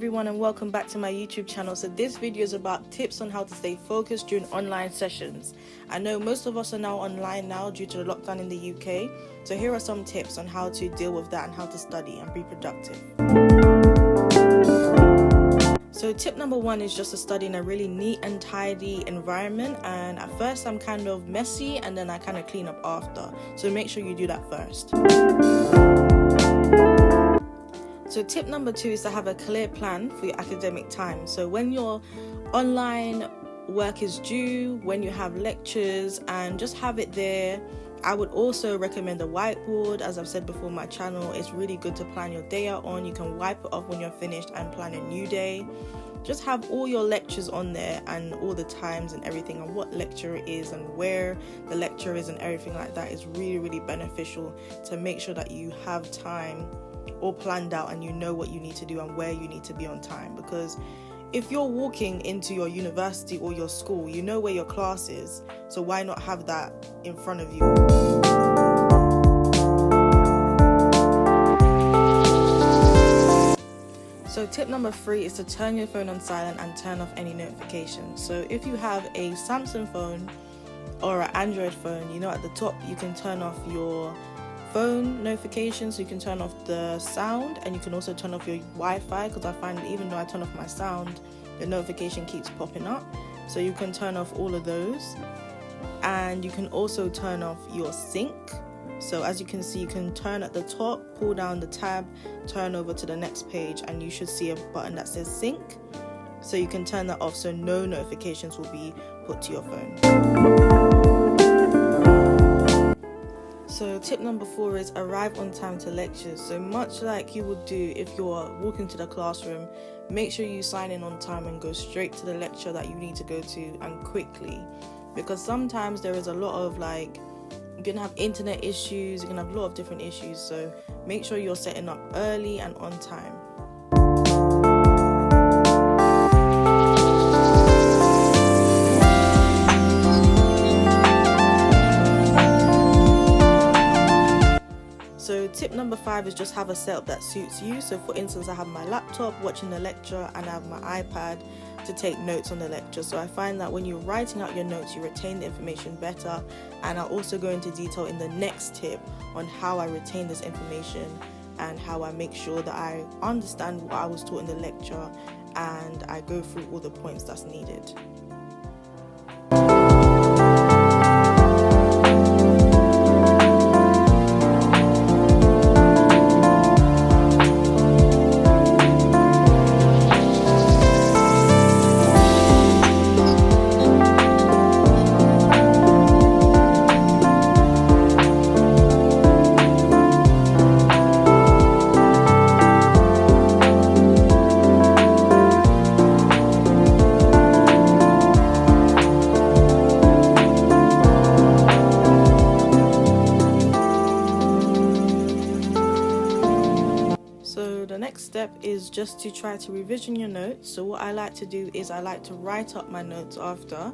everyone, and welcome back to my YouTube channel. So this video is about tips on how to stay focused during online sessions. I know most of us are now online now due to the lockdown in the UK. So here are some tips on how to deal with that and how to study and be productive. So tip number one is just to study in a really neat and tidy environment, and at first I'm kind of messy and then I kind of clean up after. So make sure you do that first. So tip number two is to have a clear plan for your academic time. So when your online work is due, when you have lectures, and just have it there. I would also recommend a whiteboard. As I've said before, my channel, it's really good to plan your day out on. You can wipe it off when you're finished and plan a new day. Just have all your lectures on there and all the times and everything, and what lecture it is and where the lecture is and everything like that is really beneficial to make sure that you have time all planned out and you know what you need to do and where you need to be on time. Because if you're walking into your university or your school, you know where your class is, so why not have that in front of you? So tip number three is to turn your phone on silent and turn off any notifications. So if you have a Samsung phone or an Android phone, you know at the top you can turn off your phone notifications, you can turn off the sound, and you can also turn off your Wi-Fi, because I find that even though I turn off my sound, the notification keeps popping up. So you can turn off all of those, and you can also turn off your sync. So as you can see, you can turn at the top, pull down the tab, turn over to the next page, and you should see a button that says sync. So you can turn that off so no notifications will be put to your phone. So tip number four is arrive on time to lectures. So much like you would do if you're walking to the classroom, make sure you sign in on time and go straight to the lecture that you need to go to, and quickly. Because sometimes there is a lot of you're going to have internet issues, you're going to have a lot of different issues. So make sure you're setting up early and on time. So tip number five is just have a setup that suits you. So for instance, I have my laptop watching the lecture and I have my iPad to take notes on the lecture. So I find that when you're writing out your notes, you retain the information better. And I'll also go into detail in the next tip on how I retain this information and how I make sure that I understand what I was taught in the lecture and I go through all the points that's needed. The next step is just to try to revision your notes. So what I like to do is I like to write up my notes after.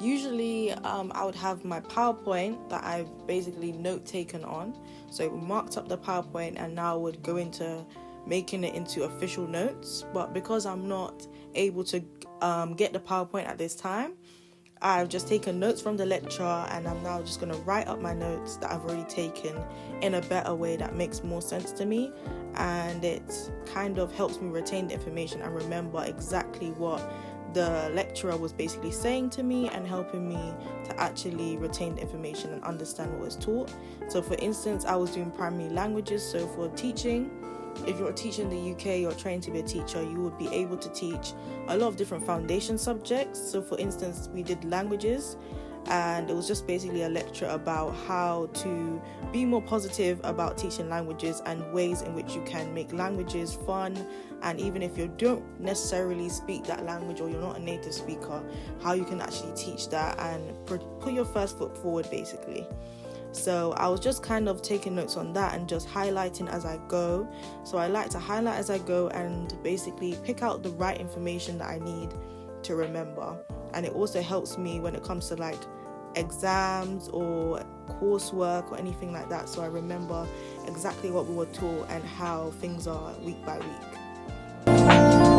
Usually I would have my PowerPoint that I've basically note taken on. So marked up the PowerPoint, and now I would go into making it into official notes. But because I'm not able to get the PowerPoint at this time, I've just taken notes from the lecture, and I'm now just going to write up my notes that I've already taken in a better way that makes more sense to me, and it kind of helps me retain the information and remember exactly what the lecturer was basically saying to me, and helping me to actually retain the information and understand what was taught. So for instance, I was doing primary languages. So for teaching, if you're a teacher in the UK, you're trained to be a teacher, you would be able to teach a lot of different foundation subjects. So for instance, we did languages, and it was just basically a lecture about how to be more positive about teaching languages and ways in which you can make languages fun. And even if you don't necessarily speak that language or you're not a native speaker, how you can actually teach that and put your first foot forward basically. So I was just kind of taking notes on that and just highlighting as I go. So I like to highlight as I go and basically pick out the right information that I need to remember. And it also helps me when it comes to exams or coursework or anything like that, so I remember exactly what we were taught and how things are week by week.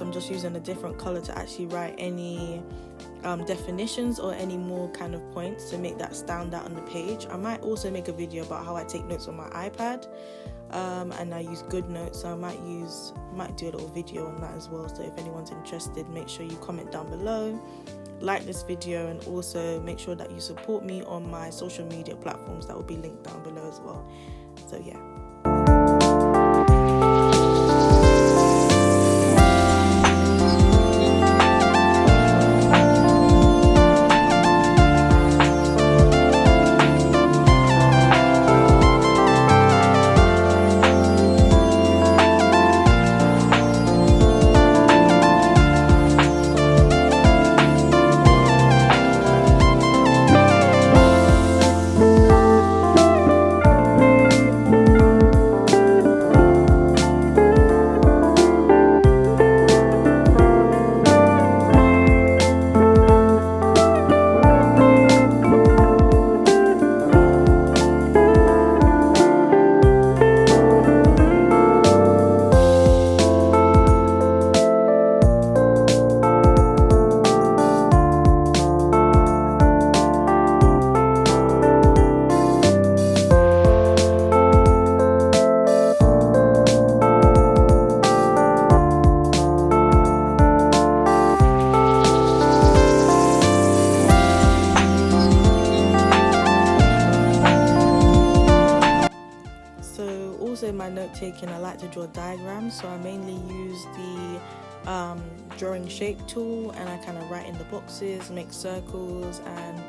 I'm just using a different color to actually write any definitions or any more kind of points to make that stand out on the page. I might also make a video about how I take notes on my iPad, and I use GoodNotes, so I might do a little video on that as well. So if anyone's interested, make sure you comment down below, like this video, and also make sure that you support me on my social media platforms that will be linked down below as well. So yeah. Also, my note taking, I like to draw diagrams, so I mainly use the drawing shape tool, and I kind of write in the boxes, make circles, and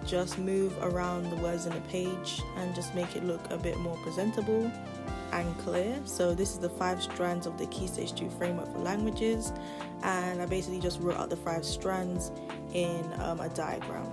just move around the words in the page and just make it look a bit more presentable and clear. So this is the 5 strands of the Key Stage 2 framework for languages, and I basically just wrote out the 5 strands in a diagram.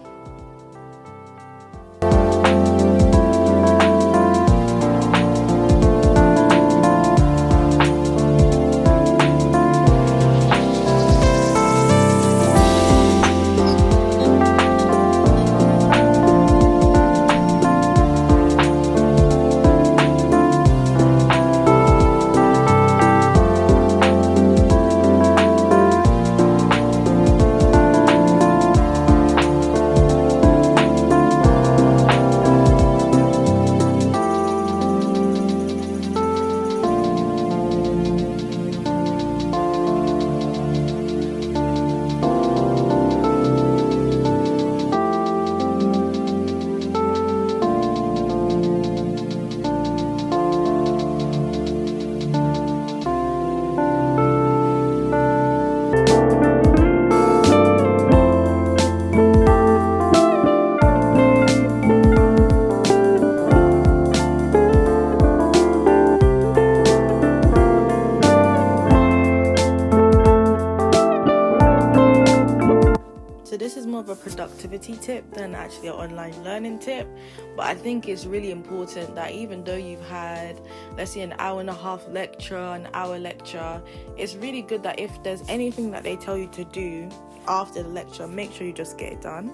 This is more of a productivity tip than actually an online learning tip, but I think it's really important that even though you've had, let's say, an hour and a half lecture, an hour lecture, it's really good that if there's anything that they tell you to do after the lecture, make sure you just get it done.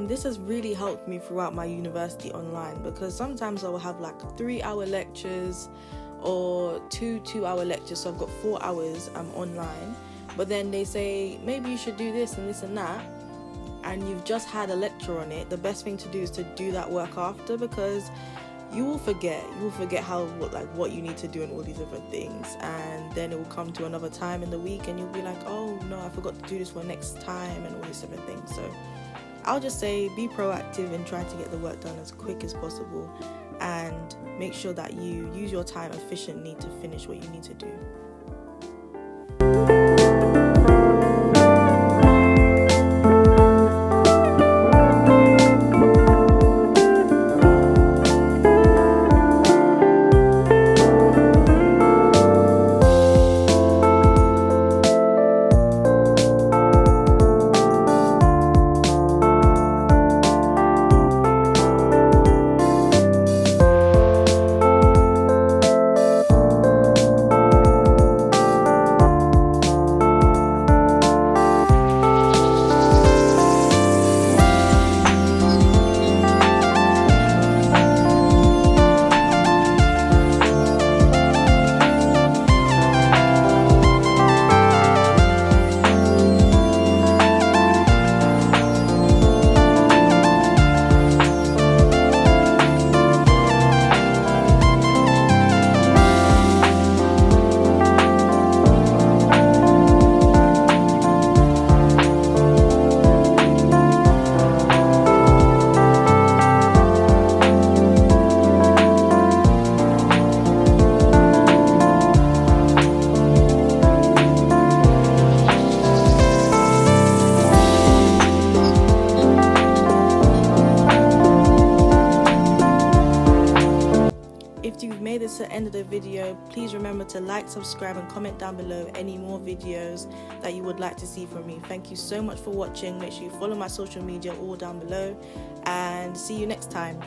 This has really helped me throughout my university online, because sometimes I will have like 3-hour lectures or 2-hour lectures, so I've got 4 hours online. But then they say, maybe you should do this and this and that, and you've just had a lecture on it. The best thing to do is to do that work after, because you will forget what you need to do and all these different things, and then it will come to another time in the week and you'll be like, oh no, I forgot to do this for next time, and all these different things. So I'll just say, be proactive and try to get the work done as quick as possible, and make sure that you use your time efficiently to finish what you need to do. end of the video. Please remember to like, subscribe and comment down below any more videos that you would like to see from me. Thank you so much for watching. Make sure you follow my social media all down below, and see you next time.